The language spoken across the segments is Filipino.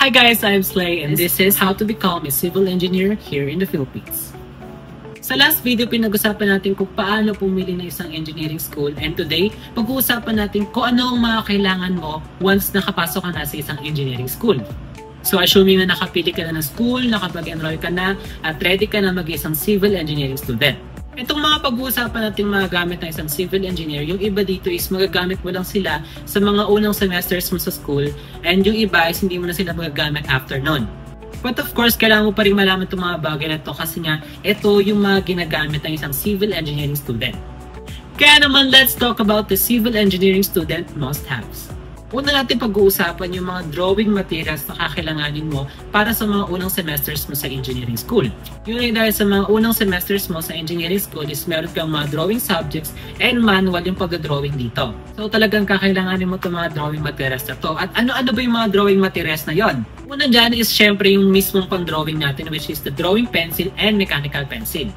Hi guys, I'm Slay and this is how to become a civil engineer here in the Philippines. Sa last video, pinag-usapan natin kung paano pumili ng isang engineering school, and today, pag-uusapan natin kung ano ang mga kailangan mo once nakapasok ka na sa isang engineering school. So assuming na nakapili ka na ng school, nakapag-enroll ka na, at ready ka na mag-isang civil engineering student. Itong mga pag-uusapan natin mga gamit ng isang civil engineer, yung iba dito is magagamit mo lang sila sa mga unang semesters mo sa school, and yung iba is hindi mo na sila magagamit after nun. But of course, kailangan mo pa rin malaman itong mga bagay na ito kasi nga, ito yung mga ginagamit ng isang civil engineering student. Kaya naman, let's talk about the civil engineering student must-haves. Una natin pag-uusapan yung mga drawing materials na kakailanganin mo para sa mga unang semesters mo sa engineering school. Yun ay dahil sa mga unang semesters mo sa engineering school is meron kang mga drawing subjects and manual yung pag-drawing dito. So talagang kakailanganin mo itong mga drawing materials na to. At ano-ano ba yung mga drawing materials na yon? Una dyan is syempre yung mismong pang-drawing natin, which is the drawing pencil and mechanical pencil.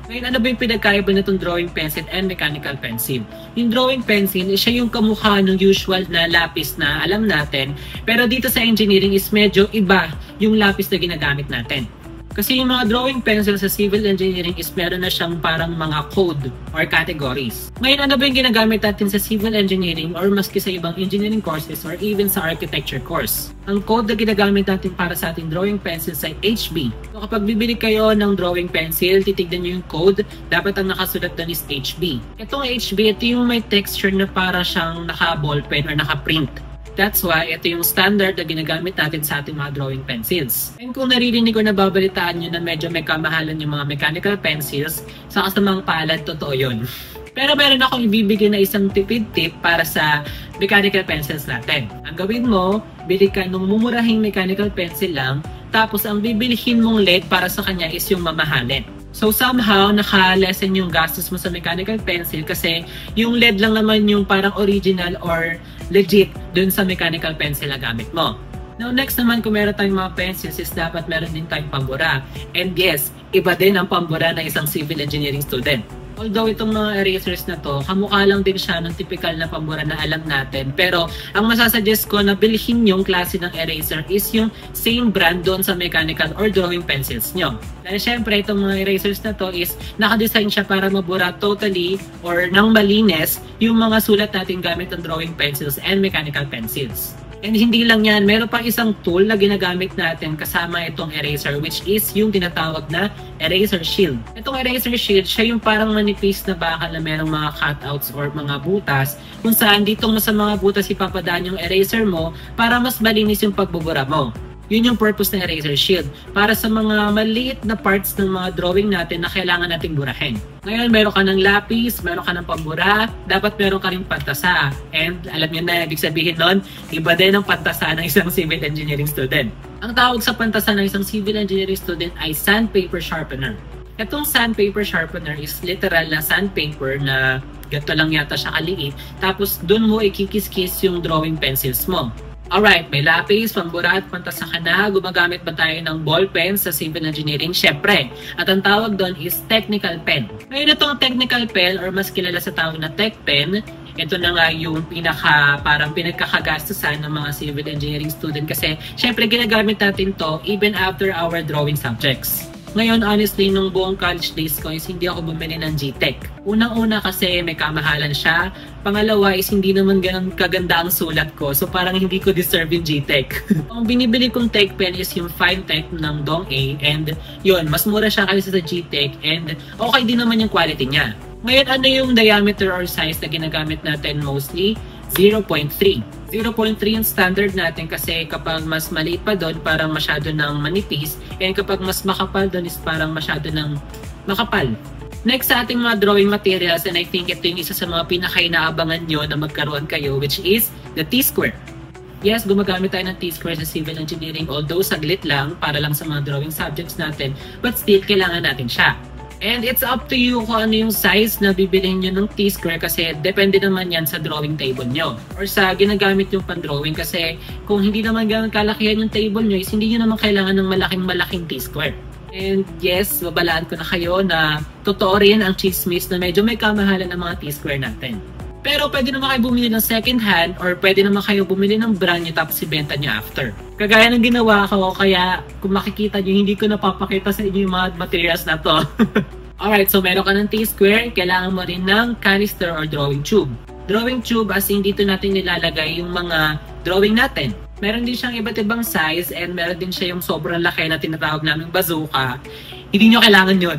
Ngayon, ano ba yung pinagkaiba na itong drawing pencil and mechanical pencil? Yung drawing pencil, siya yung kamukha ng usual na lapis na alam natin. Pero dito sa engineering is medyo iba yung lapis na ginagamit natin. Kasi yung mga drawing pencil sa civil engineering is meron na siyang parang mga code or categories. Ngayon, ano ba yung ginagamit natin sa civil engineering or maski sa ibang engineering courses or even sa architecture course? Ang code na ginagamit natin para sa ating drawing pencils ay HB. So kapag bibili kayo ng drawing pencil, titignan nyo yung code, dapat ang nakasulat doon is HB. Itong HB, ito yung may texture na para siyang naka-ballpen or naka-print. That's why ito yung standard na ginagamit natin sa ating mga drawing pencils. And kung naririnig ko na babalitaan nyo na medyo may kamahalan yung mga mechanical pencils, sa kasamang palad, totoo yun. Pero meron akong ibibigay na isang tipid tip para sa mechanical pencils natin. Ang gawin mo, bili ka ng mumurahing mechanical pencil lang, tapos ang bibilihin mong lead para sa kanya is yung mamahalin. So somehow, naka-lessen yung gastos mo sa mechanical pencil kasi yung lead lang naman yung parang original or legit dun sa mechanical pencil na gamit mo. Now next naman, kung meron tayong mga pencils is dapat meron din tayong pambura. And yes, iba din ang pambura ng isang civil engineering student. Although itong mga erasers na to, kamukha lang din siya ng typical na pambura na alam natin. Pero ang masasuggest ko na bilhin yung klase ng eraser is yung same brand doon sa mechanical or drawing pencils nyo. Dahil syempre itong mga erasers na to is nakadesign siya para mabura totally or nang malinis yung mga sulat natin gamit ng drawing pencils and mechanical pencils. And hindi lang yan, meron pang isang tool na ginagamit natin kasama itong eraser, which is yung tinatawag na eraser shield. Itong eraser shield, siya yung parang manipis na bakal na merong mga cutouts or mga butas kung saan dito mo sa mga butas ipapadaan yung eraser mo para mas malinis yung pagbubura mo. Yun yung purpose ng eraser shield, para sa mga maliit na parts ng mga drawing natin na kailangan nating burahin. Ngayon, meron ka ng lapis, meron ka ng pambura, dapat meron ka rin pantasa. And alam niyo na, ibig sabihin nun, iba din ang pantasa ng isang civil engineering student. Ang tawag sa pantasa ng isang civil engineering student ay sandpaper sharpener. Itong sandpaper sharpener is literal na sandpaper na gato lang yata siya kaliit, tapos dun mo ikikis-kis yung drawing pencils mo. Alright, may lapis, pambura at pantasa ka na. Gumagamit ba tayo ng ball pen sa civil engineering? Syempre. At ang tawag doon is technical pen. Ngayon itong technical pen or mas kilala sa tawag na tech pen, ito na nga yung parang pinagkakagastusan ng mga civil engineering student kasi syempre ginagamit natin to even after our drawing subjects. Ngayon, honestly, nung buong college days ko is hindi ako bumili ng G-Tech. Unang-una kasi may kamahalan siya. Pangalawa is hindi naman ganun kaganda ang sulat ko. So parang hindi ko deserve yung G-Tech. Ang binibili kong tech pen is yung Fine Tech ng Dong-A. And yun, mas mura siya kaysa sa G-Tech. And okay din naman yung quality niya. Ngayon, ano yung diameter or size na ginagamit natin mostly? 0.3. 0.3 yung standard natin kasi kapag mas maliit pa doon parang masyado ng manipis, and kapag mas makapal doon is parang masyado ng makapal. Next sa ating mga drawing materials, and I think ito yung isa sa mga pinaka-inaabangan nyo na magkaroon kayo, which is the T-square. Yes, gumagamit tayo ng T-square sa civil engineering, although saglit lang para lang sa mga drawing subjects natin, but still kailangan natin siya. And it's up to you kung ano yung size na bibilihin nyo ng T-square kasi depende naman yan sa drawing table nyo or sa ginagamit yung pan-drawing kasi kung hindi naman ganun kalakihan yung table nyo is hindi nyo naman kailangan ng malaking T-square. And yes, babalaan ko na kayo na totoo rin ang chismis na medyo may kamahalan ng mga T-square natin. Pero pwede naman kayo bumili ng second hand or pwede naman kayo bumili ng brand new tapos ibenta nyo after. Kagaya ng ginawa ko, kaya kung makikita nyo, hindi ko napapakita sa inyo yung mga materials na to. Alright, so meron ka ng T-square, kailangan mo rin ng canister or drawing tube. Drawing tube as in dito natin nilalagay yung mga drawing natin. Meron din siyang iba't ibang size and meron din siya yung sobrang laki na tinatawag namin bazooka. Hindi nyo kailangan yun.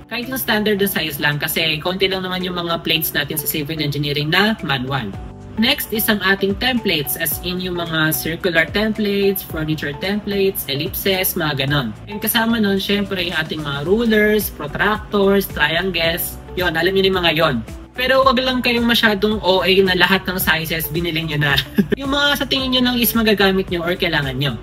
Kahit yung standard na size lang kasi konti lang naman yung mga plates natin sa civil engineering na manual. Next is ang ating templates as in yung mga circular templates, furniture templates, ellipses, mga ganon. And kasama nun, syempre yung ating mga rulers, protractors, triangles. Yon, alam nyo yung mga yon. Pero wag lang kayong masyadong OA na lahat ng sizes binili nyo na. Yung mga sa tingin nyo lang is magagamit nyo or kailangan nyo.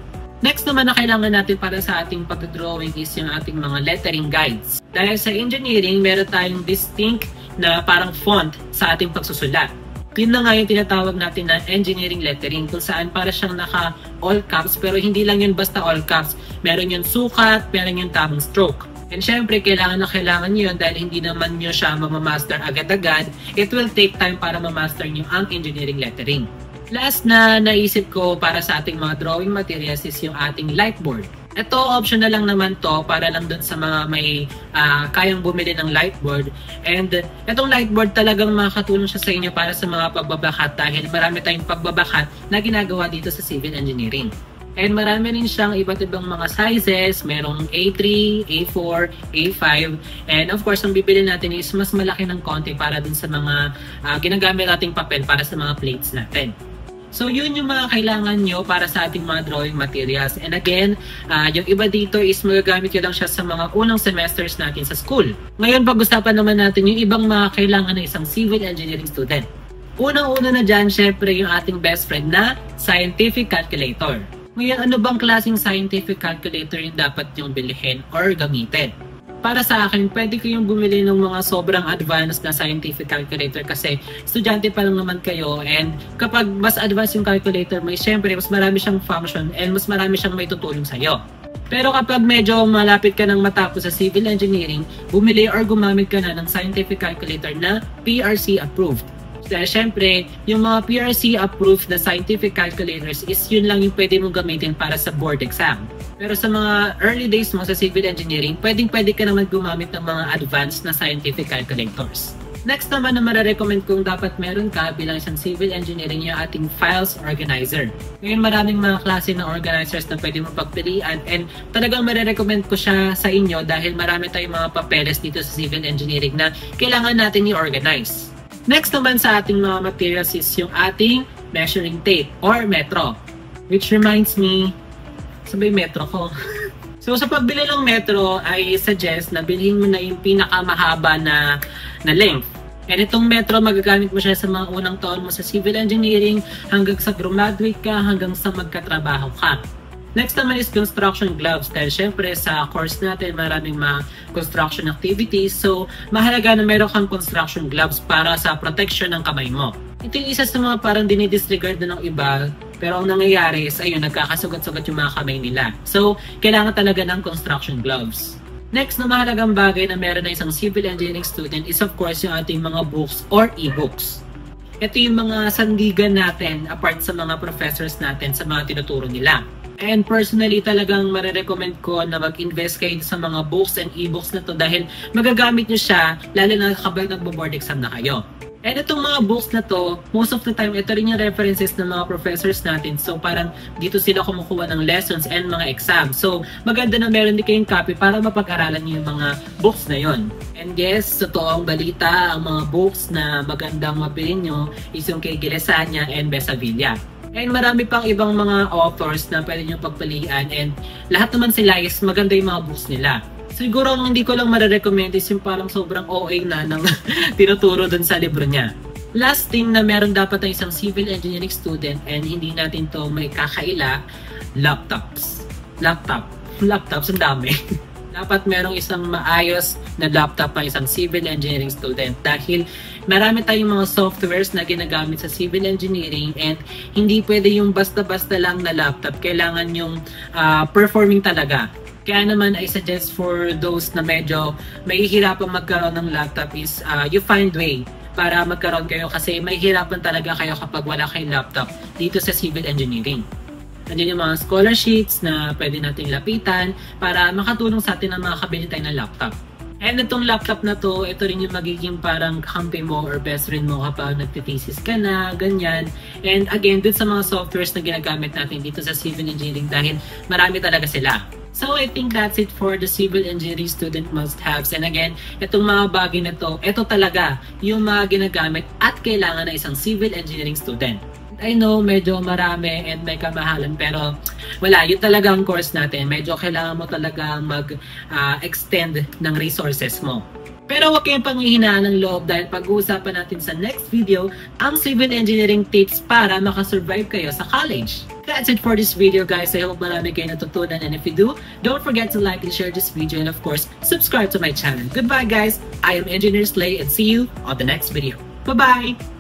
Next naman na kailangan natin para sa ating pag-drawing is yung ating mga lettering guides. Dahil sa engineering, meron tayong distinct na parang font sa ating pagsusulat. Yun na nga yung tinatawag natin na engineering lettering kung saan para siyang naka all caps pero hindi lang yun basta all caps. Meron yun sukat, meron yun tamang stroke. And syempre, kailangan nyo yun dahil hindi naman nyo siya mamamaster agad-agad. It will take time para mamaster nyo ang engineering lettering. Last na naisip ko para sa ating mga drawing materials is yung ating lightboard. Ito, optional lang naman to para lang dun sa mga may kayang bumili ng lightboard. And itong lightboard talagang makakatulong siya sa inyo para sa mga pagbabakat dahil marami tayong pagbabakat na ginagawa dito sa civil engineering. And marami rin siyang iba't ibang mga sizes. Merong A3, A4, A5. And of course, ang bibili natin is mas malaki ng konti para dun sa mga ginagamit nating papel para sa mga plates natin. So yun yung mga kailangan nyo para sa ating mga drawing materials. And again, yung iba dito is magagamit nyo lang siya sa mga unang semesters natin sa school. Ngayon, pag-usapan naman natin yung ibang mga kailangan ng isang civil engineering student. Unang-una na dyan, syempre yung ating best friend na scientific calculator. Ngayon, ano bang klaseng scientific calculator yung dapat yung bilhin or gamitin? Para sa akin, pwede kayong bumili ng mga sobrang advanced na scientific calculator kasi estudyante pa lang naman kayo and kapag mas advanced yung calculator, may syempre mas marami siyang function and mas marami siyang may tutulong sa'yo. Pero kapag medyo malapit ka nang matapos sa civil engineering, bumili or gumamit ka na ng scientific calculator na PRC approved. Dahil syempre, yung mga PRC-approved na scientific calculators is yun lang yung pwede mong gamitin para sa board exam. Pero sa mga early days mo sa civil engineering, pwede ka naman gumamit ng mga advanced na scientific calculators. Next naman na marirecommend kong dapat meron ka bilang isang civil engineering yung ating files organizer. Ngayon maraming mga klase ng organizers na pwede mong pagpilian and talagang marirecommend ko siya sa inyo dahil marami tayong mga papeles dito sa civil engineering na kailangan natin i-organize. Next naman sa ating mga materials is yung ating measuring tape or metro. Which reminds me, sabay metro ko. So sa pagbili ng metro, I suggest na bilhin mo na yung pinakamahaba na length. And itong metro, magagamit mo siya sa mga unang taon mo sa civil engineering hanggang sa graduate ka, hanggang sa magkatrabaho ka. Next naman is construction gloves dahil syempre sa course natin maraming mga construction activities so mahalaga na meron kang construction gloves para sa protection ng kamay mo. Ito yung isa sa mga parang dinidisregard na ng iba pero ang nangyayari is ayun nagkakasugat-sugat yung mga kamay nila. So kailangan talaga ng construction gloves. Next na mahalagang bagay na meron na isang civil engineering student is of course yung ating mga books or e-books. Ito yung mga sandigan natin apart sa mga professors natin sa mga tinuturo nila. And personally, talagang marirecommend ko na mag-invest kayo sa mga books and e-books na to dahil magagamit nyo siya lalo na kapag nagbo-board exam na kayo. And itong mga books na to, most of the time, ito rin yung references ng mga professors natin. So parang dito sila kumukuha ng lessons and mga exams. So maganda na meron din kayong copy para mapag-aralan nyo yung mga books na yon. And yes, totoo ang balita, ang mga books na magandang mabili nyo is yung kay Gilesania and Besavilla. And marami pang ibang mga authors na pwede nyo pagpilian and lahat naman sila is maganda yung mga books nila. Siguro ang hindi ko lang marirecommend is yung parang sobrang OA na ng tinuturo dun sa libro niya. Last thing na meron dapat ng isang civil engineering student and hindi natin to may kakaila, laptops. Laptops, ang dami. Dapat merong isang maayos na laptop pa isang civil engineering student dahil marami tayong mga softwares na ginagamit sa civil engineering and hindi pwede yung basta-basta lang na laptop. Kailangan yung performing talaga. Kaya naman I suggest for those na medyo mahihirapang magkaroon ng laptop is you find way para magkaroon kayo kasi may hirapan talaga kayo kapag wala kayong laptop dito sa civil engineering. Nandiyan yung mga scholarships na pwede natin lapitan para makatulong sa atin ang mga kabili tayo ng laptop. And itong laptop na to, ito rin yung magiging parang kampi mo or best friend mo kapag nagtitesis ka na, ganyan. And again, dun sa mga softwares na ginagamit natin dito sa civil engineering dahil marami talaga sila. So I think that's it for the civil engineering student must-haves. And again, itong mga bagay na to, ito talaga yung mga ginagamit at kailangan ng isang civil engineering student. I know, medyo marami and may kamahalan pero wala, yun talagang course natin. Medyo kailangan mo talaga mag-extend ng resources mo. Pero huwag kayong panghihinaan ng loob dahil pag-uusapan natin sa next video ang civil engineering tips para makasurvive kayo sa college. That's it for this video guys. I hope marami kayo natutunan and if you do, don't forget to like and share this video and of course, subscribe to my channel. Goodbye guys, I am Engineer Slay and see you on the next video. Bye-bye!